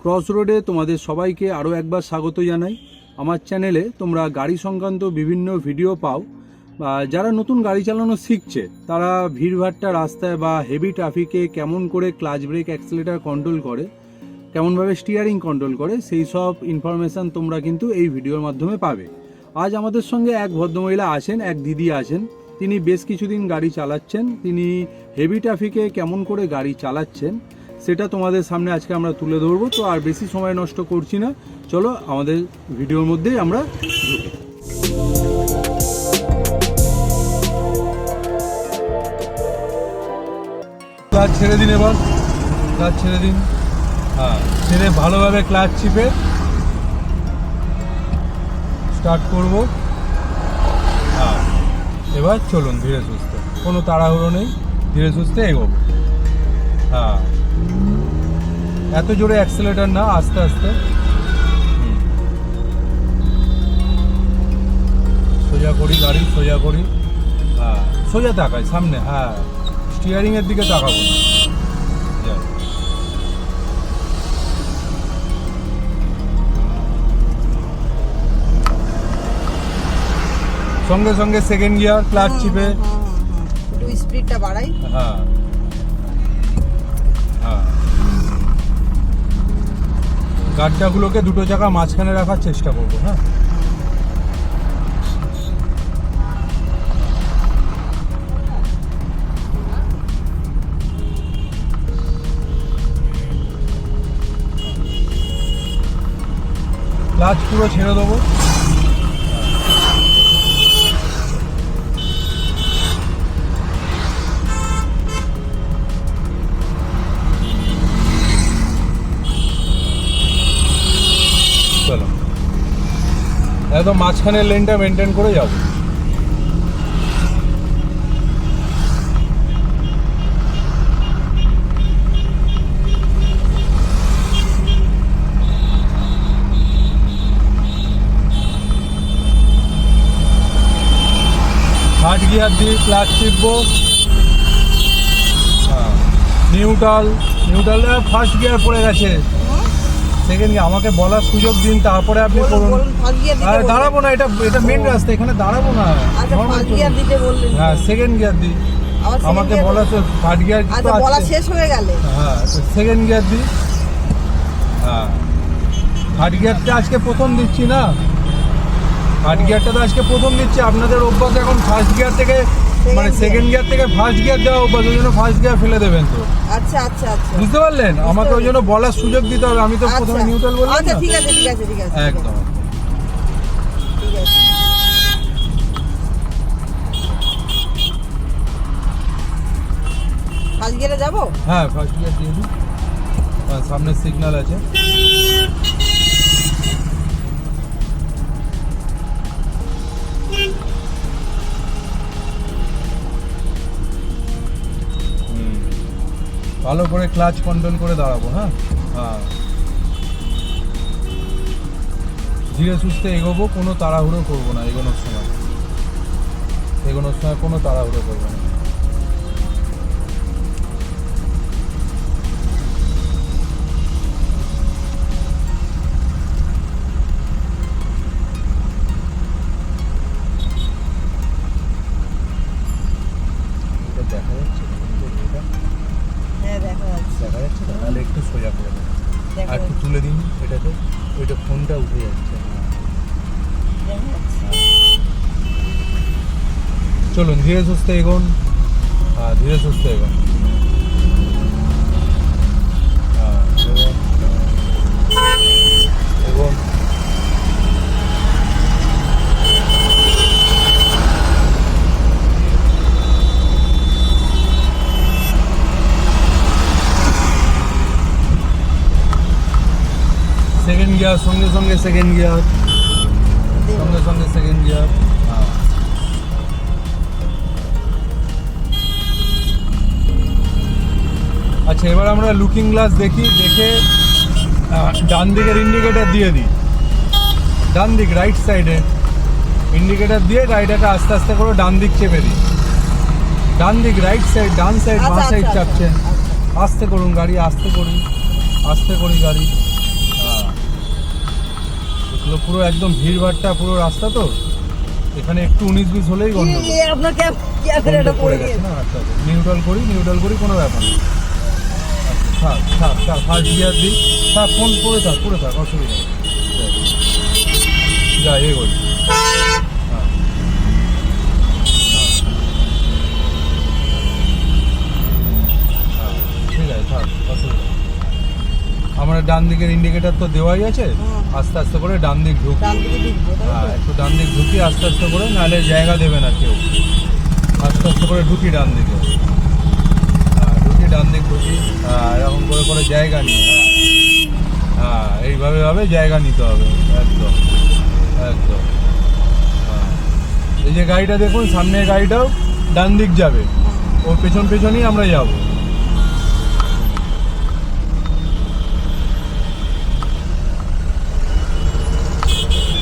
Cross রোডে তোমাদের সবাইকে আরও একবার স্বাগত জানাই। আমার চ্যানেলে তোমরা গাড়ি সংক্রান্ত বিভিন্ন ভিডিও পাও, বা যারা নতুন গাড়ি চালানো শিখছে তারা ভিড়ভাট্টা রাস্তায় বা হেভি ট্রাফিকে কেমন করে ক্লাচ ব্রেক অ্যাক্সিলারেটর কন্ট্রোল করে, কেমনভাবে স্টিয়ারিং কন্ট্রোল করে, সেই সব ইনফরমেশান তোমরা কিন্তু এই ভিডিওর মাধ্যমে পাবে। আজ আমাদের সঙ্গে এক ভদ্রমহিলা আছেন, এক দিদি আছেন। তিনি বেশ কিছুদিন গাড়ি চালাচ্ছেন। তিনি হেভি ট্রাফিকে কেমন করে গাড়ি চালাচ্ছেন সেটা তোমাদের সামনে আজকে আমরা তুলে ধরবো। তো আর বেশি সময় নষ্ট করছি না, চলো আমাদের ভিডিওর মধ্যেই আমরা ঢুকি। ক্লাচ ছেড়ে দিন, এবার ক্লাচ ছেড়ে দিন। হ্যাঁ, ছেড়ে ভালোভাবে ক্লাচ চিপে স্টার্ট করব। হ্যাঁ, এবার চলুন ধীরে সুস্থে, কোনো তাড়াহুড়ো নেই, ধীরে সুস্থে এগোবো। হ্যাঁ, এত জোরে অ্যাক্সিলারেটর না, আস্তে আস্তে। সোজা করি গাড়ি, সোজা করি। হ্যাঁ, সোজা তাকাই সামনে। হ্যাঁ, স্টিয়ারিং এর দিকে তাকাবো না। সঙ্গে সঙ্গে সেকেন্ড গিয়ার, ক্লাচ চিপে একটু স্পিডটা বাড়াই। হ্যাঁ হ্যাঁ, গাড্ডাগুলোকে দুটো চাকা মাঝখানে রাখার চেষ্টা করবো। হ্যাঁ, ক্লাচ পুরো ছেড়ে দেবো। চলো, একদম মাঝখানের লেনটা মেনটেন করে যাবো। থার্ড গিয়ার দিয়ে ক্লাচ টিপবো। হ্যাঁ, নিউট্রাল ফার্স্ট গিয়ার পড়ে গেছে। সেকেন্ড গিয়ার, আমাকে বলার সুযোগ দিন, তারপরে আপনি করুন। দাঁড়াবো না, এটা মেন রাস্তা, এখানে দাঁড়াবো না। হ্যাঁ, সেকেন্ড গিয়ার দিই, আমাকে বলা তো থার্ড গিয়ার শেষ হয়ে গেলে। হ্যাঁ, সেকেন্ড গিয়ার দিই। হ্যাঁ, থার্ড গিয়ারটা আজকে প্রথম দিচ্ছি না, থার্ড গিয়ারটা তো আজকে প্রথম দিচ্ছি। আপনাদের অভ্যাস এখন ফার্স্ট গিয়ার থেকে, মানে সেকেন্ড গিয়ার থেকে ফার্স্ট গিয়ার দেওয়া অভ্যাস, ওই জন্য ফার্স্ট গিয়ার ফেলে দেবেন। তো আচ্ছা আচ্ছা আচ্ছা, বুঝতে পারলেন? আমাকে ওই জন্য বলার সুযোগ দিতে হবে। আমি তো প্রথমে নিউট্রাল বললাম। আচ্ছা, ঠিক আছে ঠিক আছে ঠিক আছে, একদম ঠিক আছে। ফার্স্ট গিয়ারে যাবো? হ্যাঁ, ফার্স্ট গিয়ার দিয়ে দিই। হ্যাঁ, সামনে সিগন্যাল আছে। ভালো করে ক্লাচ কন্ট্রোল করে দাঁড়াবো। হ্যাঁ হ্যাঁ, ধীরে সুস্থে এগোবো, কোনো তাড়াহুড়ো করবো না। এগোনোর সময় কোনো তাড়াহুড়ো করবো না। দেখা যাচ্ছে? হ্যাঁ, দেখা যাচ্ছে। দেখা যাচ্ছে না? তাহলে একটু সোজা করে দেবেন, আর একটু তুলে দিন এটাতে, ওইটা ফোনটা উঠে যাচ্ছে। দেখা যাচ্ছে। চলুন ধীরে সুস্থে এগোন। হ্যাঁ, ধীরে সুস্থে এগোন। হ্যাঁ, এগোন। সেকেন্ড গিয়ার, সঙ্গে সঙ্গে সেকেন্ড গিয়ার, সঙ্গে সঙ্গে সেকেন্ড গিয়ার। হ্যাঁ, আচ্ছা, এবার আমরা লুকিং গ্লাস দেখি, দেখে ডান দিকের ইন্ডিকেটার দিয়ে দিই। ডান দিক, রাইট সাইডে ইন্ডিকেটার দিয়ে গাড়িটাকে আস্তে আস্তে করে ডান দিক চেপে দিই। ডান দিক, রাইট সাইড, ডান সাইড, বাঁ সাইড চাপছেন। আস্তে করুন গাড়ি, আস্তে করি গাড়ি। এগুলো পুরো একদম ভিড়ভাট্টা পুরো রাস্তা তো, এখানে একটু 19-20 হলেই গন্ডগোল। আপনার ক্যামেরাটা পড়ে পড়ে গেছে গেছে। না, আচ্ছা নিউট্রাল করি কোনো ব্যাপার নেই। আচ্ছা থাক ফার্স্ট গিয়ার দিই, থাক ফোন পড়ে থাক অসুবিধা নেই। যা এগোই। ঠিক আছে থাক, অসুবিধা নেই। আমার ডান দিকের ইন্ডিকেটার তো দেওয়াই আছে, আস্তে আস্তে করে ডান দিক ঢুকি। ডান দিকে ঢুকবো, তাই তো? হ্যাঁ একটু ডান দিক ঢুকি আস্তে আস্তে করে, নাহলে জায়গা দেবে না কেউ। আস্তে আস্তে করে ঢুকি ডান দিকে, ডান দিক ঢুকি। এরকম করে জায়গা নিই। হ্যাঁ এইভাবে জায়গা নিতে হবে, একদম। হ্যাঁ এই যে গাড়িটা দেখুন, সামনের গাড়িটাও ডান দিক যাবে, ওর পেছনই আমরা যাব।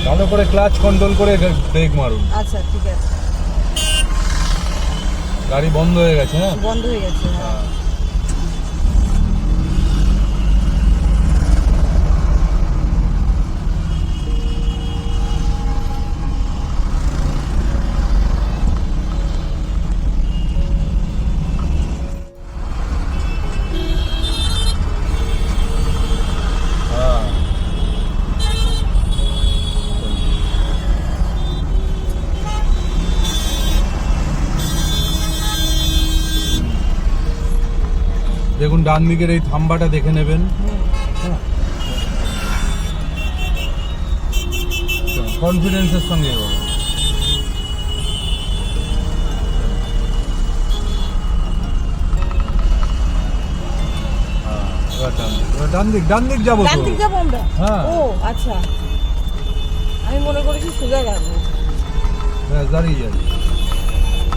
ভালো করে ক্লাচ কন্ট্রোল করে ব্রেক মারুন। আচ্ছা ঠিক আছে, গাড়ি বন্ধ হয়ে গেছে। হ্যাঁ বন্ধ হয়ে গেছে। হ্যাঁ। দেখুন ডান দিকের এই থাম্বাটা দেখে নেবেন। কনফিডেন্সের সঙ্গে এগোবেন। ডান দিক যাবো ডান দিক যাবো আমরা? হ্যাঁ। ও আচ্ছা, আমি মনে করেছি সোজা যাবো। হ্যাঁ দাঁড়িয়ে যাবে,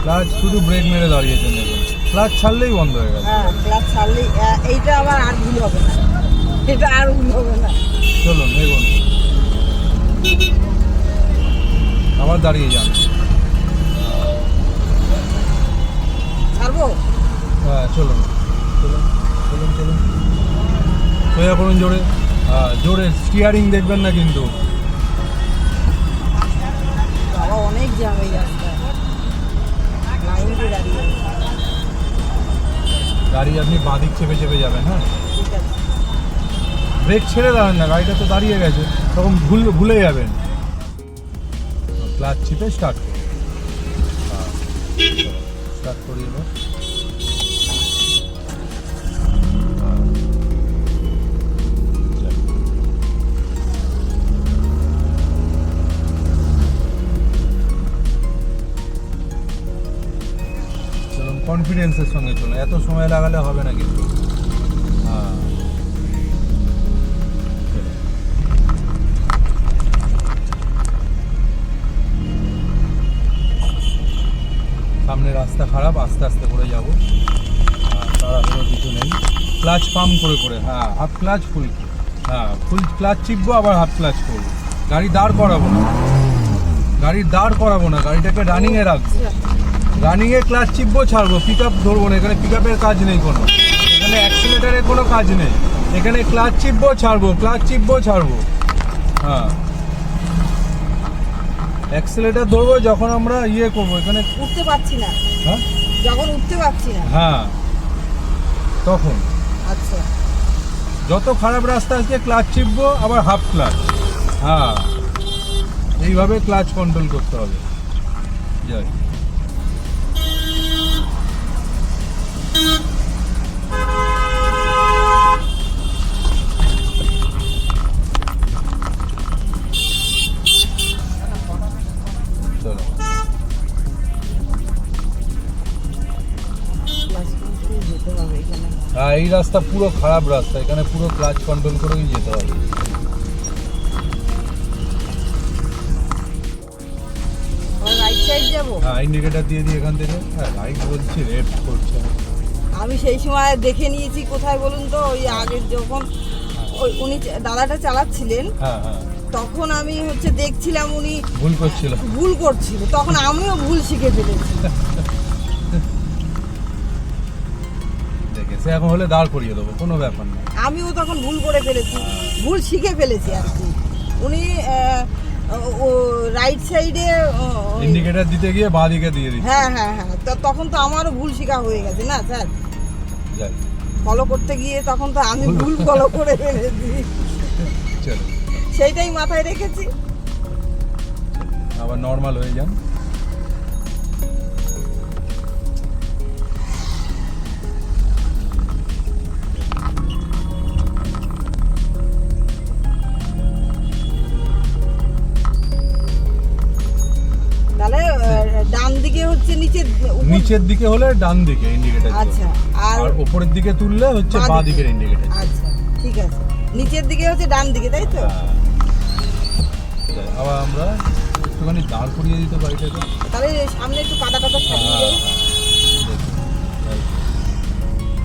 ক্লাচ শুধু ব্রেক মেরে দাঁড়িয়েছেন দেখুন, ক্লাচ ছাড়লেই বন্ধ হয়ে গেছে। হ্যাঁ ক্লাচ ছাড়লে এইটা আবার আর ভুল হবে না, এটা আর ভুল হবে না। চলুন এগোন, আবার দাঁড়িয়ে যান। ছাড়বো? হ্যাঁ চলুন সোজা করুন জোরে। জোরে স্টিয়ারিং দেখবেন না কিন্তু। বাবা অনেক জ্যাম এই রাস্তায়, লাইন দিয়ে দাঁড়িয়ে আছে। গাড়ি আপনি বাঁদিক চেপে যাবেন। হ্যাঁ ঠিক আছে, ব্রেক ছেড়ে দাঁড়ান না, গাড়িটা তো দাঁড়িয়ে গেছে, তখন ভুলে যাবেন। ক্লাচ চিপে স্টার্ট করুন। স্টার্ট করিয়ে দেবো। চলুন কনফিডেন্সের সঙ্গে চলুন, এত সময় লাগালে হবে না কিন্তু। হ্যাঁ সামনে রাস্তা খারাপ, আস্তে আস্তে করে যাবো, তাড়াহুড়ো কিছু নেই। ক্লাচ পাম্প করে, হ্যাঁ হাফ ক্লাচ ফুল, হ্যাঁ ফুল ক্লাচ চিপবো, আবার হাফ ক্লাচ করবো। গাড়ি দাঁড় করাবো না, গাড়িটাকে রানিংয়ে রাখবো। রানিংয়ে ক্লাচ চিপবো, ছাড়বো, পিক আপ ধরবো না। এখানে পিক আপের কাজ নেই কোনো, এখানে অ্যাক্সিলেটারের কোনো কাজ নেই। এখানে ক্লাচ চিপবো ছাড়বো। হ্যাঁ অ্যাক্সিলেটার ধরবো যখন আমরা করবো, এখানে উঠতে পারছি না। হ্যাঁ যখন উঠতে পারছি না, হ্যাঁ তখন। আচ্ছা যত খারাপ রাস্তা আছে ক্লাচ চিপবো, আবার হাফ ক্লাচ। হ্যাঁ এইভাবে ক্লাচ কন্ট্রোল করতে হবে। যাই চলো। যেতে হবে এখানে। হ্যাঁ এই রাস্তা পুরো খারাপ রাস্তা, এখানে পুরো ক্লাচ কন্ট্রোল করেই যেতে হবে। রাইট সাইড যাবো? হ্যাঁ ইন্ডিকেটার দিয়ে এখান থেকে। হ্যাঁ রাইট বলছি, লেফট করছে। আমি সেই সময় দেখে নিয়েছি কোথায় বলুন তো, ওই আগে যখন উনি দাদাটা চালাচ্ছিলেন, হ্যাঁ তখন আমি দেখছিলাম উনি ভুল করছিল, তখন আমিও ভুল শিখে ফেলেছি। দেখেছে, এখন হলে দাঁড় করিয়ে দেবো, কোনো ব্যাপার না। আমিও তখন ভুল করে ফেলেছি, ভুল শিখে ফেলেছি আর কি। উনি ও রাইট সাইডে ইন্ডিকেটর দিতে গিয়ে বাঁ দিকে দিয়ে দিচ্ছে। হ্যাঁ হ্যাঁ হ্যাঁ, তো তখন তো আমারও ভুল শিখা হয়ে গেছে না স্যার, যাই ফলো করতে গিয়ে তখন তো আমি ভুল ফলো করে ফেলেছি, চলো সেইটাই মাথায় রেখেছি। আবার নর্মাল হয়ে যান। তাহলে ডান দিকে হচ্ছে নিচের দিকে হলে ডান দিকে ইন্ডিকেটর, আচ্ছা, আর উপরের দিকে তুললে হচ্ছে বাঁ দিকের ইন্ডিকেটর। আচ্ছা ঠিক আছে, নিচের দিকে হচ্ছে ডান দিকে, তাই তো? আবার আমরা একটুখানি দাঁড় করিয়ে দিতে গাড়িটাকে, তাহলে সামনে একটু কাদা কাদা ছাড়িয়ে দেবো,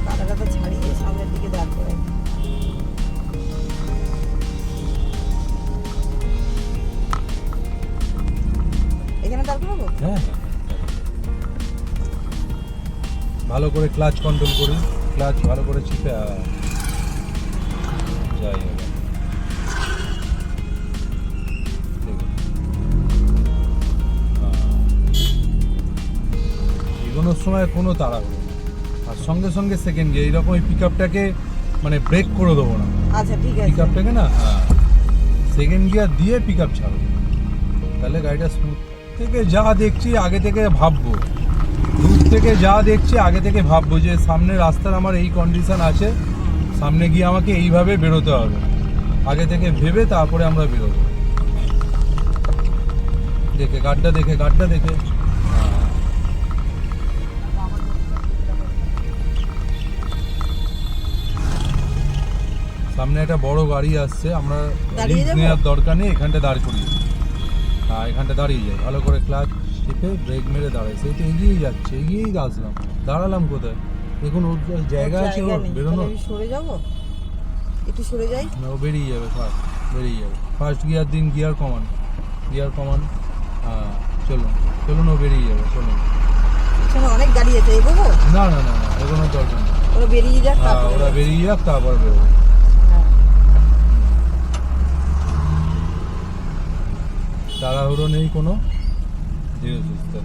কাদা কাদা ছাড়িয়ে সামনের দিকে দাঁড় করে। এখানে দাঁড় করাবো? হ্যাঁ ভালো করে ক্লাচ কন্ট্রোল করি, ক্লাচ ভালো করে চিপে যাই এবার। এগোনোর সময় কোনো তাড়াহুড়ো নেই, আর সঙ্গে সঙ্গে সেকেন্ড গিয়ে এইরকম এই পিক আপটাকে মানে ব্রেক করে দেবো না, আচ্ছা ঠিক আছে, পিক আপটাকে না সেকেন্ড গিয়ার দিয়ে পিক আপ ছাড়ো, তাহলে গাড়িটা স্মুথ। থেকে যা দেখছি আগে থেকে ভাববো, দূর থেকে যা দেখছি আগে থেকে ভাববো যে সামনে রাস্তার আমার এই কন্ডিশন আছে, সামনে গিয়ে আমাকে এইভাবে বেরোতে হবে, আগে থেকে ভেবে তারপরে আমরা বেরোবো। দেখে গাড্ডা দেখে, গাড্ডা দেখে। সামনে একটা বড় গাড়ি আসছে, আমরা দাঁড়িয়ে রিস্ক যাবো? নেওয়ার দরকার নেই, এখানটা দাঁড় করিয়ে দিই। হ্যাঁ এখানটা দাঁড়িয়ে যায়, ভালো করে ক্লাচ টিপে ব্রেক মেরে দাঁড়ায়, সেই তো এগিয়েই যাচ্ছে, এগিয়েই আসলাম, দাঁড়ালাম কোথায়? দেখুন ওর জায়গা আছে, ওর নেই। বেরোনো। তাহলে আমি সরে যাবো, একটু সরে যাই। না, ও বেরিয়ে যাবে, ফার্স্ট বেরিয়ে যাবে, ফার্স্ট গিয়ার দিন, গিয়ার কমান, গিয়ার কমান। হ্যাঁ চলুন চলুন, ও বেরিয়ে যাবে, চলুন। এখানে অনেক গাড়ি আছে, এগোবো? না না না না, এগোনোর দরকার নেই। ওরা বেরিয়ে যাক, হ্যাঁ তারপরে ওরা যাচ্ছি। বেরিয়ে যাক তারপর বেরোবে। হ্যাঁ। তাড়াহুড়ো নেই কোনো, ধীরে সুস্থে।